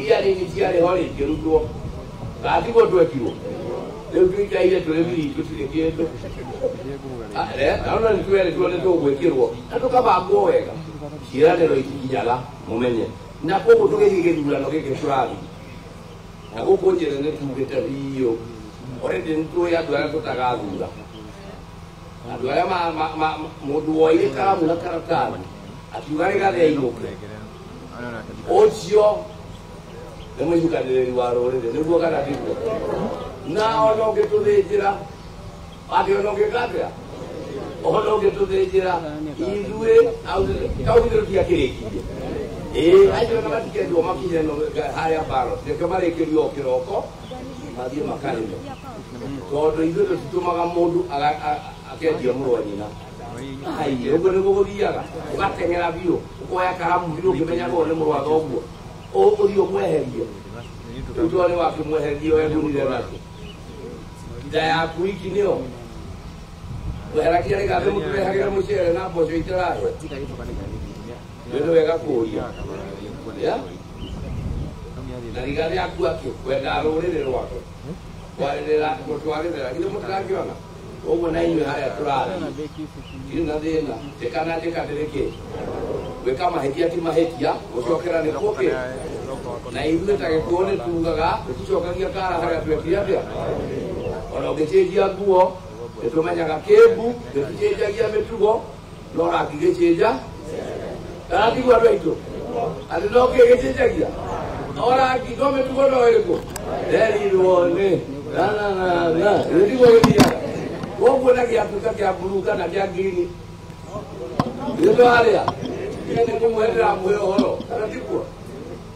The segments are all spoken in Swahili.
iria rĩgĩciarĩ ho rĩngĩrutwo gatigwo twekirwo rĩu tũikaire tũrĩ biritũ tũtirĩ kĩndũ naona nĩtwerĩ tuone tũgwĩkĩrwo na tũkabangwo wega ciĩranĩro itikinyaga mũmenye na koguo tũgĩthiĩ gĩthurano gĩkĩ tũrathiĩ na gũkũ njĩra nĩtugĩte biũ already nĩtũĩ andũ arĩa tũtagathura andũ arĩa mũndũ woire karamu na karatathi akiuga Rigathĩ ainũke ũcio nĩ mũikanĩrĩri wa rũrĩrĩ nĩguo kana tiguo na ona ũngĩtũthĩnjĩra atĩ ona ũngĩkatĩa ona ũngĩtũthĩnjĩra ithuĩ kaugithũkia kĩrĩkirie acio na matikendwo makinye harĩa mbaro reke marĩkĩrio o kĩroko mathiĩ makarĩme tondũ ithuĩ tũtitũmaga mũndũ akendia mũrũ wa nyina ũguo nĩguo gũthiaga ũgateng'era biũ ũkoya karamu biũ ũkĩmenyaga ũyũ nĩ mũrũ wa thoguo ũthiĩ ũmweherie rĩu tondũ wakĩmweherie wegunire nake nda yaku iki nĩyo weheragia Rigathĩ mũtũrehagĩra mũcere na mboco itarahe nĩ wega kũria na Rigathĩ akuake kwenda rũrĩrĩ rwake gũtwarĩrĩra githĩ mũtarakĩona ũguo na inyuĩ harĩa tũrathiĩ irĩ na thĩna ndĩkanandĩka ndĩrĩ kĩ gwĩka mahĩtia ti mahĩtia gũcokera nĩ kũkĩ na ithuĩ ta Gĩkũyũ nĩtugaga tũticokagia kara harĩa twekire atĩa ona ũngĩcenjia nguo nĩtũmenyaga kĩmbu gĩticenjagia mĩtugo no rangi gĩcenja kana tiguo andũ aitũ atĩ no gĩcenjagia no rangi no mĩtugo no ĩrĩkũ nderirwo nĩ nĩtiguo gĩthiaga ũguo na gĩatuĩka kĩa mburu kana kĩa ngirini gĩtũ harĩa nĩ kũmwendera mwĩ ũhoro kana tiguo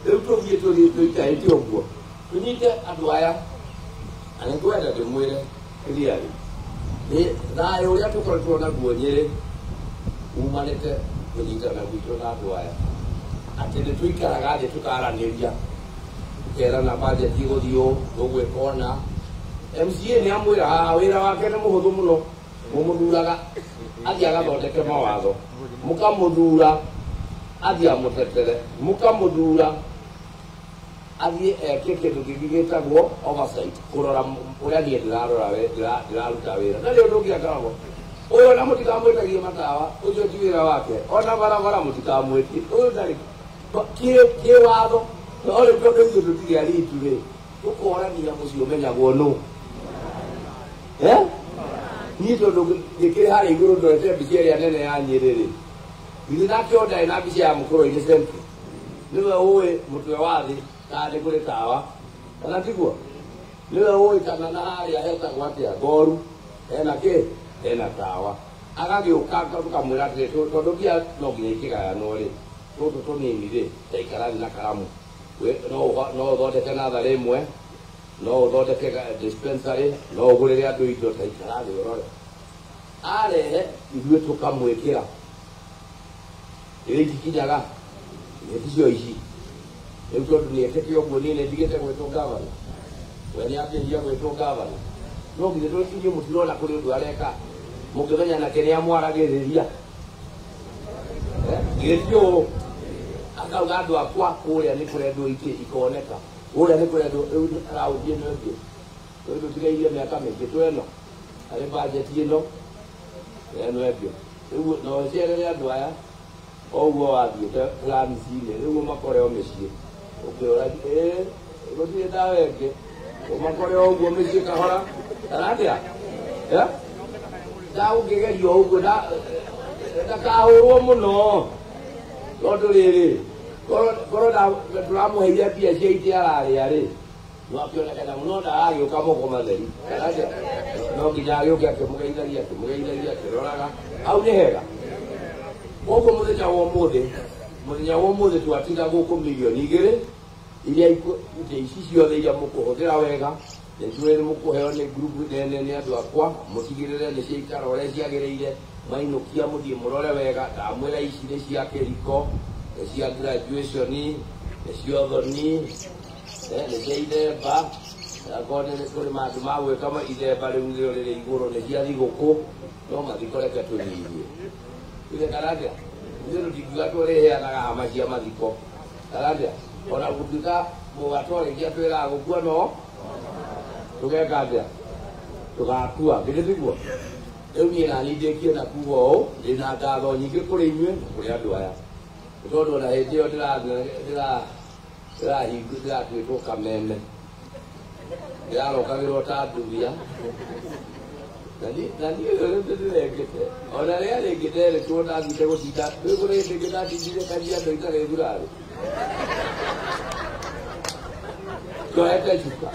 rĩu tũthiĩ tũikarĩte ũguo tũnyite andũ aya na nĩngwenda ndĩmwĩre Rigathĩ thayũ ũrĩa tũkoretwo naguo Nyĩrĩ umanĩte kũnyitana gwitũ na andũ aya atĩ nĩtũikaraga thĩ tũkaranĩria tũkerana bajeti gũthiĩ ũũ tũgwĩka ũna MCA nĩamwĩra haha wĩra wake nĩ mũhũthũ mũno mũmũthuraga athiĩ agathondeke mawatho mũkamũthura athiĩ amũtetere mũkamũthura athiĩ eke kĩndũ kĩngĩ gĩtagwo oversight kũrora ũrĩa niĩ ndĩraruta wĩra ndarĩ ũndũ ũngĩ akoragwo ũyũ ona mũtikamwĩtagie matawa ũcio ti wĩra wake ona barabara mũtikamwĩtie ũyũ ndarĩ kĩwatho no rĩu tondũ ithuĩ tũtirĩ aritu-rĩ ũkorania mũciĩ ũmenyagwo nũ niĩ tondũ gĩkĩrĩ harĩa igũrũ ndorete mbica ĩrĩa nene ya Nyĩrĩ-rĩ githĩ nake o ndarĩ na mbica ya mũkũrũ-inĩ centre nĩwe ũĩ mũtwe wa thĩ kana nĩ kũrĩ tawa kana tiguo nĩwe ũĩ kana na harĩa hetagwo atĩa Ngoru hena kĩ hena tawa agagĩũka tũkamwĩra atĩrĩ tondũ mbia no nginya ikĩgayanwo-rĩ tũtũ tũnini-rĩ taikarathi na karamu no ũthondeke natharĩ ĩmwe no ũthondeke dispensary no ũgũrĩre andũ indo taikarathi ũrore arehe ithuĩ tũkamwĩkĩra ĩrĩa itikinyaga nĩticio ici rĩu tondũ nĩekĩte ũguo niĩ nĩndigĩte gwĩtwo ngavana we nĩambĩrĩria gwĩtwo ngavana no nginya inyuĩ mũtirona kũrĩ ũndũ areka mũngĩmenya nake nĩamwaragĩrĩria gĩtio akauga andũ akwa kũrĩa nĩ kũrendwo ikoneka kũrĩa nĩ kũrendwo rĩu araũthiĩ nĩngĩ rĩu tũtigairie mĩaka mĩingĩ tweno harĩ bajeti ĩno eno ĩngĩ rĩu no ĩcerere andũ aya oguo wathiĩte plani-inĩ rĩu ũmakore o mĩciĩ ũkĩũra gũtirĩ ndawa ĩngĩ ũmakore ũguo mĩciĩ kahora kana atĩa ndagũkĩgerio ũguo ndakahũrwo mũno tondũ rĩrĩ korwo tũramũheire mbia cia ite ararĩa-rĩ nwakĩonekana mũno ndaragĩũka moko matheri no nginya agĩũke akĩmũgeithagia akĩroraga hau nĩ hega ũguo mũthenya wa ũmũthĩ twatiga gũkũ milioni 2 iria ici ciothe iria mũkũhũthĩra wega nĩtwĩrĩ mũkũheo nĩ ngurubu nene nĩ andũ akwa mũtigĩrĩre nĩ ciaikara ũrĩa ciagĩrĩire mainũkia mũthiĩ mũrore wega ndamwĩra ici nĩ cia kĩriko nĩ cia graduation nĩ cia ũthoni nĩ cia ithemba akorwo nĩ kũrĩ maũndũ ma gwĩka ithemba rĩu rĩo rĩrĩ igũrũ nĩ cia thigũkũ no mathiko reke tũnyihie ithe karaja ithe tũtingiuga tũrĩheanaga hama cia mathiko karaja ona gũtuĩka mũgatore kia twĩraga gũkua no tũgeka atĩa tũgakua gĩgĩthiguo rĩu niĩ nani ndĩkie na kuga ũũ ndĩna ngatho nyingĩ kũrĩ inyuĩ na kũrĩ andũ aya nĩ tondũ ona hĩndĩ ĩyo ndĩratuĩtwo kameme ndĩrarokagĩrwo ta nduria na niĩ ndĩrengete ona rĩrĩa rĩngĩ nderetwo ndathire gũtinda rĩu rĩngĩ ndatindire karia andũ itarĩ thurarĩ njohete cuka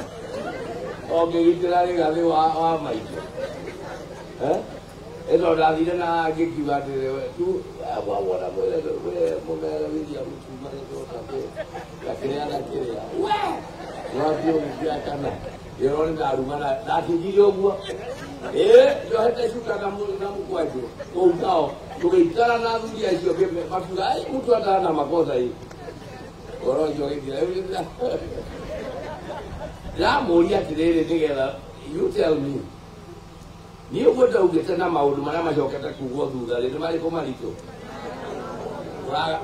ongĩgitĩra rĩgathĩ wa maitũ ĩno ndathire na ngĩkiuga atĩrĩ tu wona mũmera William gakĩrĩa na kĩrĩa nĩwathiĩ ũgĩkĩa kana ĩroni ndarumana ndatindirie ũguo njohete cuka na mũkwanjũ kũu nao tũgĩikara na athuri acio makiuga mũtu atana makosa hii ũhoro ũcio ũgĩkĩra ndĩramũria atĩrĩrĩ nĩgetha you tell me niĩ ũguo ndaugĩte na maũndũ marĩa macokete kugwo thutha rĩ nĩ marĩkũ maritũ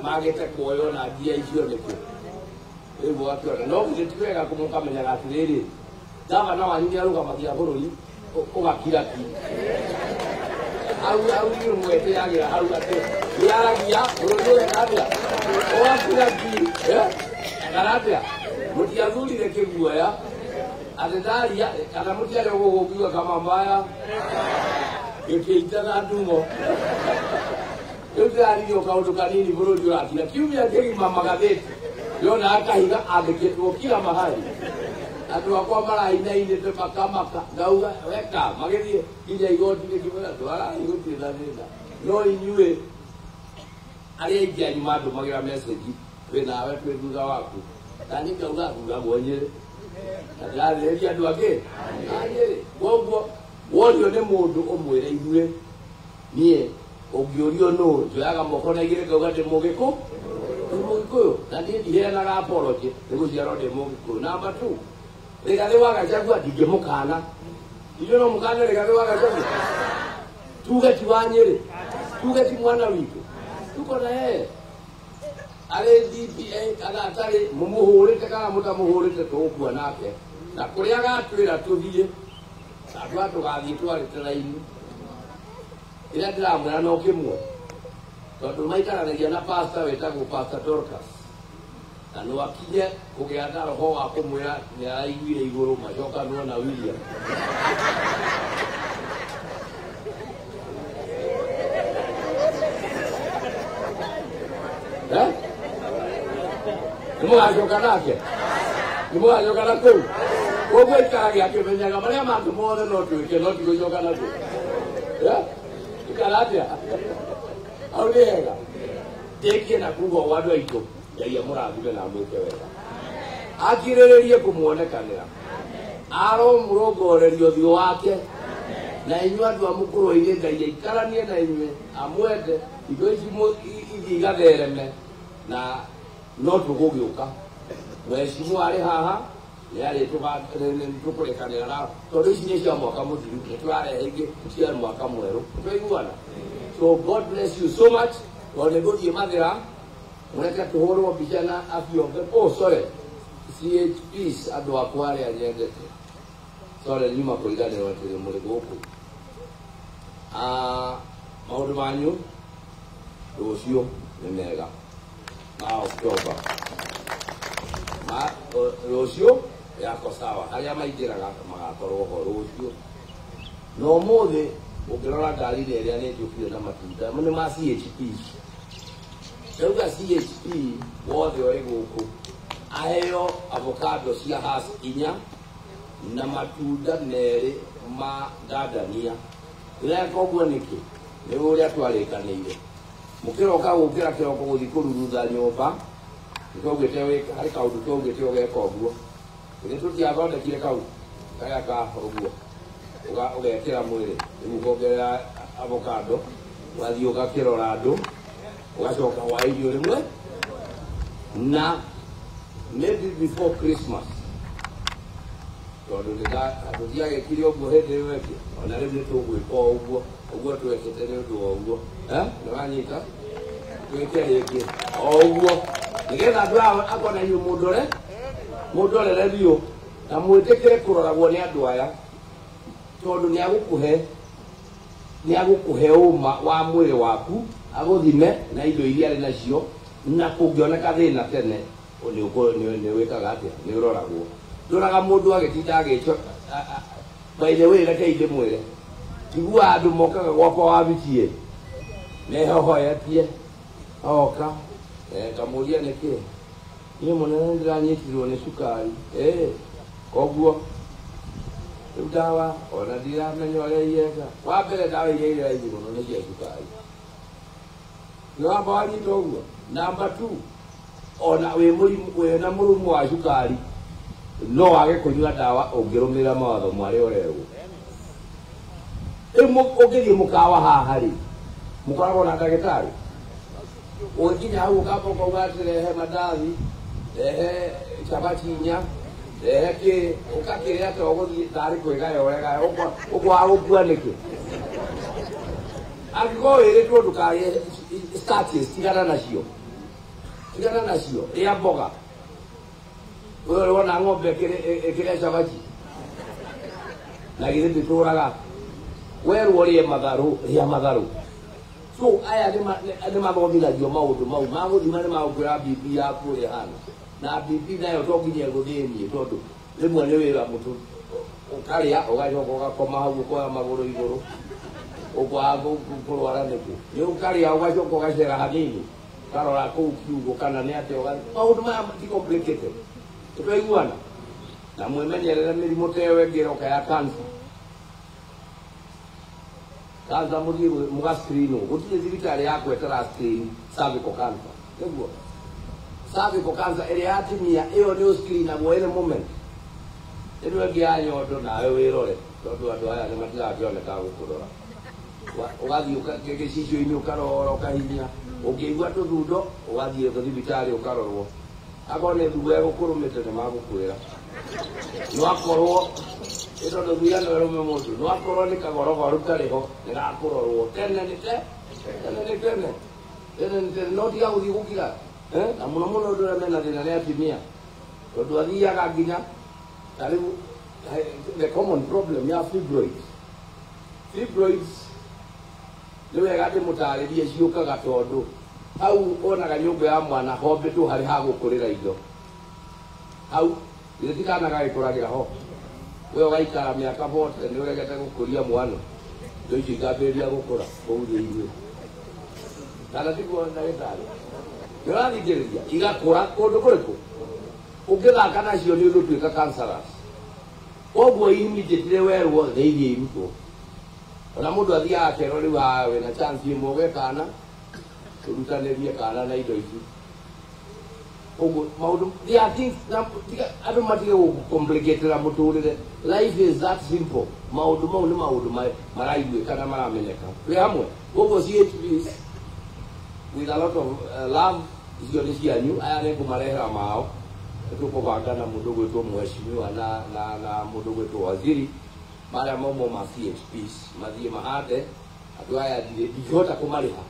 magĩte kuoywo na njia icio nĩkũ rĩu gwakĩona no githĩ ti wega mũkamenyaga atĩrĩrĩ gavana wanyu nĩarũgamagia bũrũri ũgakira ki hau mwĩtĩagĩra hau atĩ nĩaragia bũrũri wega atĩa ũgakira ki kana atĩa mũtiathurire kĩguoya atĩ ndaria kana mũtiarĩ gũgũkiuga kama mbaya gĩkĩitaga ndumo rĩu ndĩraririo kaũndũ kanini bũrũri ũrakira kiumia kĩgima magathĩti yona akahiga andĩkĩtwo kila mahali andũ akwa marainainĩte makamaka ngauga weka magĩthiĩ nginya igoti-inĩ kĩmwĩra twarahi gũtirĩ na thĩna no inyuĩ arĩa aingĩ anyu mandũmagĩra message wĩnawe twĩ thutha waku na niĩ ngauga thuragwo Nyĩrĩ na ndĩrathĩrĩria andũ angĩ Nyĩrĩ koguo worio nĩ mũndũ ũmwĩre ithuĩ niĩ ũngĩũrio nũ njoyaga moko na igĩrĩ ngauga ndĩ Mũgĩkũyũ na niĩ ndiheanaga apology nĩ gũciarwo ndĩ Mũgĩkũyũ. Number 2 Rigathĩ wa Gachagua ndingĩmũkana ithuĩ no mũkane Rigathĩ wa Gachagua tuge ti wa Nyĩrĩ tuge ti mwana witũ tuko na yeye arĩ DPA kana atarĩ mũmũhũrĩte kana mũtamũhũrĩte tũgũkua nake na kũrĩa agatwĩra tũthiĩ andũ tũgathiĩ twarĩte raini ĩrĩa ndĩramwĩra no kĩmwe tondũ maikaranagia na pastor wĩtagwo Pastor Dorcas na no akinye kũgĩa na roho wa kũmwĩra nĩ araiguire igũrũ macokanwo na William nĩmũgacoka nake nĩmũgacoka na kũu koguo ikaragia akĩmenyaga marĩa mangĩ mothe no twĩke no tigũcoka naguo ikara atĩa hau nĩ hega ndĩkie na kuga ũguo andũ aitũ Ngai amũrathime na mwĩke wega akirĩrĩrie kũmuonekanĩra aromũrongoreria ũthiũ wake na inyuĩ andũ a mũkũrũ-inĩ Ngai aikaranie na inyuĩ amwende indo ici ithiĩ igathereme na no tũgũgĩũka mheshimiwa arĩ haha nĩarĩ tũkũrekanĩra nao tondũ ici nĩ cia mwaka mũthiru nĩtũrarehe ingĩ cia mwaka mwerũ twaiguana so God bless you so much tondũ nĩngũthiĩ Mathĩra mũreke tũhũrwo mbica na abiothe sorry CHPs andũ akwa arĩa nyendete sorry nyuma kũriganĩrwo atĩrĩ mũrĩ gũkũ maũndũ manyu rũciũ nĩ mega ma October rũciũ yako sawa harĩa maingĩraga magakorwo ho rũciũ no ũmũthĩ ũngĩrora ngari-inĩ ĩrĩa nĩnjũkire na matunda nĩ ma CHP ndauga CHP wothe ũrĩ gũkũ aheo avocado cia hass 4 na matunda merĩ ma ndandania rĩreka ũguo nĩkĩ nĩ ũrĩa twarĩkanĩire mũkĩroka gũkĩra kĩroko gũthiĩ kũrurutha nyũmba nĩtwaugĩte harĩ kaũndũ twaugĩte ũgeka ũguo nĩ tũtiathondekire kau karĩa ka ũguo ũgekĩra mwĩrĩ rĩu ũkongerera avocado ũgathiĩ ũgakĩrora andũ ũgacoka wa irio rĩmwe na maybe before Christmas tondũ tũtiagĩkire ũguo hĩndĩ ĩyo ĩngĩ ona rĩu nĩtũgwĩka ũguo twekĩte nĩ ũndũ wa ũguo nĩwanyita twĩke rĩngĩ o ũguo nĩgetha andũ akona inyuĩ mũndũ mundu arere bio na mwitikire kuroragwo ni andu aya tondu ni agukuhe uma wa mwiri waku aguthime na indo iria ari nacio na kungioneka thina tene ni wikaga atia ni uroragwo ndoraga mundu agitinda agicho by the way reke inde mwire igua andu mokaga gwakwa wabitie mehohoetie oka kamuria niki ni munene ndiranyitirwo ni cukari koguo ndawa ona ndiramenya uria yega wa mbere ndawa iria iraithi muno ni cia cukari no abari toguo number 2 ona wina murumu wa cukari no wage kunyua ndawa ungirumira mawatho maria urerwo ugithi mukawa haha ri mukoragwo na ndagitari uginya hau ukamba ukauga atirehe mandathi cabatinya ki ukakiria to guthii tari kwiga yorega ukwa gukua niki angiko wiritwo ndukarie status tigana nacio ria mboga wewe wona ng'ombe kire cabati na githe ndituraga werwo rie matharu ria matharu so aya ni mathomithagio maundu mau maguthima ni magukwira BP yaku ri hana na BP nayo to nginya guthini tondu rimwe ni wira mutu ukaria ugacoka ugakoma hau ukoya maguru iguru ukwaga kurwara niku ni ukaria ugacoka ugacera hanini karora kuu kiugo kana ni ate maundu maya ti complicated tutaiguana na mwimenyerere mirimu tewe ngiroka ya cancer kanza muthii mugascreen gutire thibitari ya kwetera screen cervical cancer niguo cervical cancer iri atimia iyo ni screen agwo ene moment eno ngia nyondo nawe wirore tondu andu aya ni matigakioneka gukurora ugathii ukagegecicio ini ukarora ukahinya ukigua tuthundo ugathii thibitari ukarorwo akone thugu ya gukurumite ni magukwira no akorwo ito ndo thuya no rume mundu no akorwo ni kagorogo rutariho ni gakurorwo tene no tiga guthii gukira na muno muno ndu mena thina ni atimia tondu athiaga nginya karibu the common problem ya fibroids ni wega ati mutaririe ciukaga tondu hau onaga nyumba ya mwana hombe tu hari ha gukurira indo hau itikana ga ikuragira ho wewe gaikara miaka bote ni uregete gukuria mwana ndio igaberia gukura kourie irio kana tiko ndagitari nirathigiriria igakura kundu kuriku ungithaka nacio ni utuika cancerous koguo immediately werwo theirie iruto ona mundu athiaga kero riu hawe na chance imwe wekana turutanirie kana na indo ici ogo maundu there are things andu matige complicate la muturire life is that simple maundu mau ni maundu maraigwe kana maramenyeka we hamwe ogo CHPs with a lot of love is your cianyu aya ni kumarehera mao tukubanga na mundu gwetwo mheshimiwa na mundu gwetwo waziri maria momo ma CHPs mathie mahande andu aya ndihota kumariha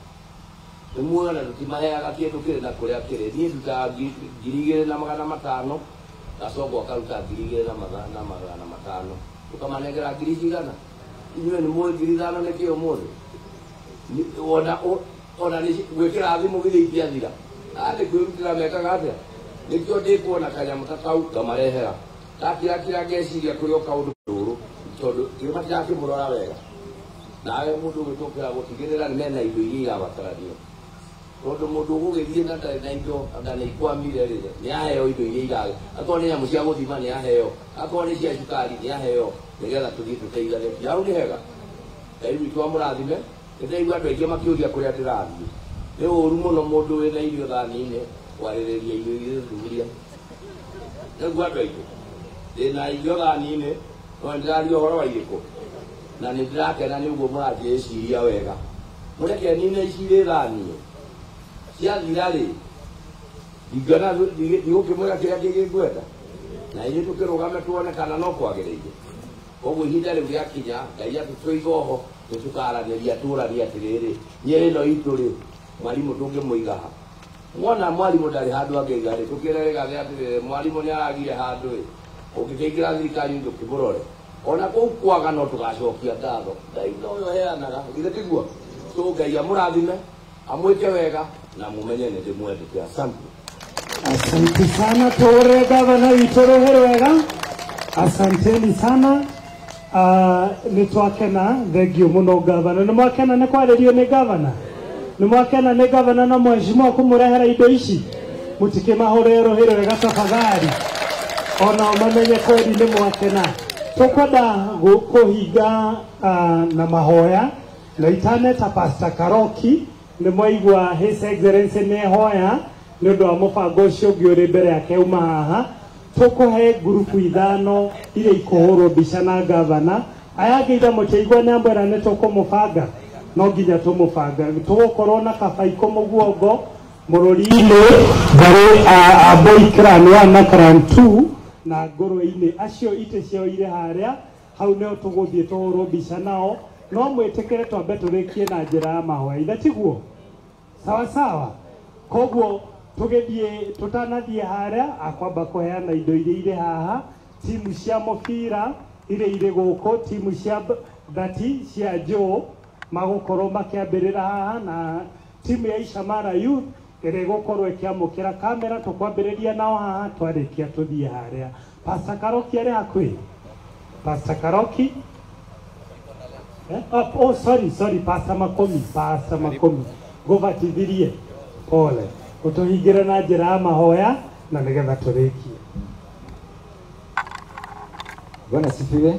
muona tutimaheaga kindu kiri na kuria kiri ni nduta 2,500 gacogo akaruta 2,500 tukamanengera 1,000 inywe ni mwe 5,000 ni kio muthi ona ni gwikira thimu githithia thira ande kwirutira mekaga atia nikio ndikuona kanyamu takau kamarehera kira ngeciria kuri o kaundu ruru tondu kimatikimurora wega nawe mundu gwitukira gutigirira ni mena indo iria irabatarania tondu mundu gugithie na ndari na indo anga ni ikwamire rire ni aheo indo iria iraga akorwo ni nyamu cia guthima ni aheo akorwo ni cia cukari ni aheo nigetha tuthie tuteithane jau ni hega ngai witũ amũrathime nĩndaigua andũ aingĩ makĩũria kũrĩa ndĩrathiĩ nĩ ũru mũno mũndũ wĩna irio thani-inĩ kwarĩrĩria irio irĩ thuria nĩguo andũ aingĩ ndĩna irio thani-inĩ no ndĩraria ũhoro wa irĩkũ na nĩ ndĩrakena nĩ ũguo mũranjĩciria wega mũreke nine ici irĩ thani-inĩ ciathira rĩ ndingana ndigũkĩmwĩra kĩrĩa kĩngĩngwenda na ithuĩ tũkĩrũgame tuone kana no kwagĩrĩire koguo ihinda rĩu rĩakinya ngai atũtũiga oho nĩtũkaranĩria tũranie atĩrĩrĩ nyĩrĩ ĩno itũ rĩ mwarimũ ndũngĩmũiga ha mwana mwalimu ndari handu angegari tukirerega ati mwalimu ni aragire handu ukikingira thirikari ndukimurore ona kou kwaga no tugacokia ngatho Ngai no yoheanaga githe tigua so Ngai amurathime amwike wega na mumenye ni ndimwendete. Asante sana tore gavana witũ Rũhĩ Rwega, asanteni sana. Nitwakena thengio muno gavana. Nĩ mwakena nĩ kwarĩrio nĩ gavana, nĩ mwakena nĩ gavana na mheshimiwa kũmũrehera indo ici, mũtikĩmahũrĩre Rũhĩ Rwega tafadhali, ona mamenye kweli nĩ mwakena. Tukwenda kũhinga na mahoya na itaneta Pastor Karoki nĩ mwaigua His Excellency nĩ hoya nĩ ũndũ wa mũbango ũcio ũngĩ ũrĩ mbere yake uma haha. Tukuhe grupu ithano ile ikuhũrwo mbica na gavana. Aya angĩ itha mũkĩigua nĩ ambwĩra nĩ tũkũmũbanga, no nginya tũmũbanga. Tũgũkorwo na kabaiko mũguongo mũrũri-inĩ tharĩ Aboi Clan 1 na Clan 2 na ngũrwe-inĩ acio itĩ ciao irĩ harĩa. Hau nĩo tũgũthiĩ tũhũrwo mbica nao, no mwĩtĩkĩre twambe tũrĩkie na njĩra ya mahoya, ithe tiguo sawa sawa. Koguo tugithie tutanathie haria akwamba kuheana indo iria ire haha, timu cia mubira ire ire guko, timu cia dhati cia jo magukorwo makiambirira haha, na timu ya Ishamara Youth ire gukorwo ikiamukira kamera. Tukwambiriria nao haha twarikia tuthie haria. Pastor Karoki ari hakwi? Pastor Karoki oh sorry Pastor Makomi govatithirie pole utuhingire na njira ya mahoya na nigetha turikie. Bwana sifiwe.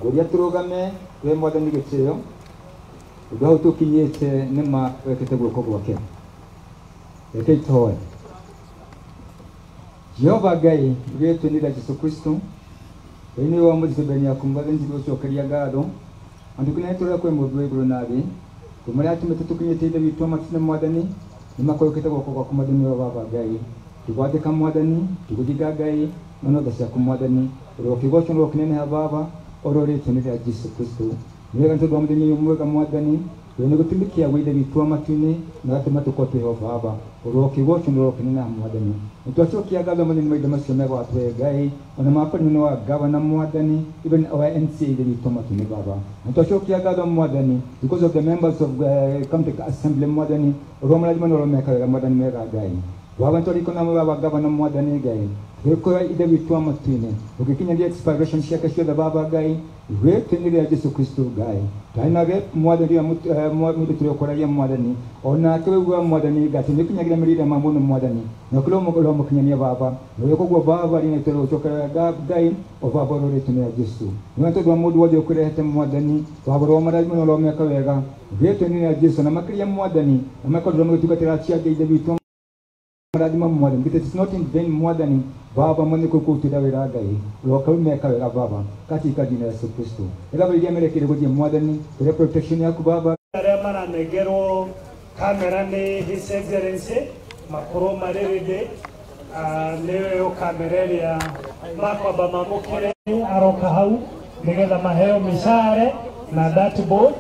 Ngoria turugame we mwathani gitio undu hau tukinyite nima wekete guoko gwake. Reke itoe. Jehova Ngai wetu ni Yesu Kristo ini wa muzibeni akumbaga njigo cokeria ngatho andu kuna itura kwe mutwe iguru nathi kumuri atumite tukinyite inde witu amatina mwathani nimakoyokete guoko gwaku mwathani wa baba Ngai tugwathika mwathani tuguthiga Ngai no tha ciaku mwathani urokigocho no kinene ha baba ororete ni Yesu Kristo niwega ntu dwa muthenya mwega mwathani wene gutumikia gwithe witu amatune na gatuma tukote ho baba urokigocho no kinene ha mwathani nitwacokia ngatho muthenya maitho macio mega atwe Ngai ona mapani no wa gavana mwathani even our NCA the witu amatune baba nitwacokia ngatho mwathani because of the members of County Assembly mwathani uromara jima no meka wega mwathani mega Ngai baba ntoriko na baba gavana mwathani Ngai Wekora ide witu amatune ukikinya the expiration ciake ciothe baba Ngai wetenire Yesu Kristo Ngai taina ge mwathani ya mutu turiokoragia mwathani ona kewe mwathani gati nikinyagira mirire mamuno mwathani na kulo mukolo mukinyania baba no yokogwa baba line tero chokera Ngai o baba rore tune Yesu nwanto dwa mudu wodi okurehete mwathani baba ro maraji no lo meka wega wetenire Yesu na makiria mwathani na makodro mutugatira cia ide witu maradima mwathani because it's not in vain mwathani baba mwani kukutira wira Ngai roka umeka wira baba katika jina la Yesu Kristo ila bali amerekere gudie mwathani ile protection yaku baba aria maranengerwo kamera ni His Excellency makoro marerede niwe kamera iria makwamba mamukire aroka hau nigetha maheo mishare na dashboard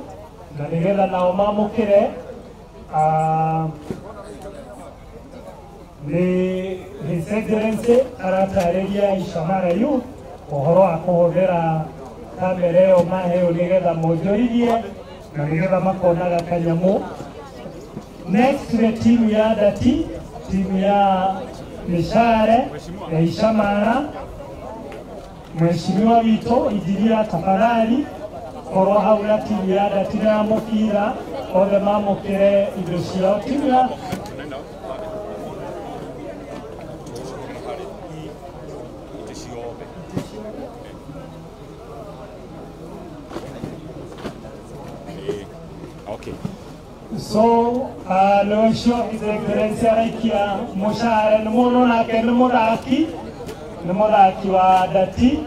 na nigetha nao mamukire ni His Excellency aratarĩria Ishamara Youth ũhoro wa kũhũthĩra kamera ĩyo maheo nigetha monjorithie na nigetha makonaga kanyamu. Next ni timu ya Dati, timu ya Mishare ya Ishamara. Mheshimiwa witũ Injinia tafadhali korwo hau na timu ya Dati na mũbira othe mamũkĩre indo ciao. Timu ya so no show His Excellency araikia mushare ni muno nake ni muthaki wa Dati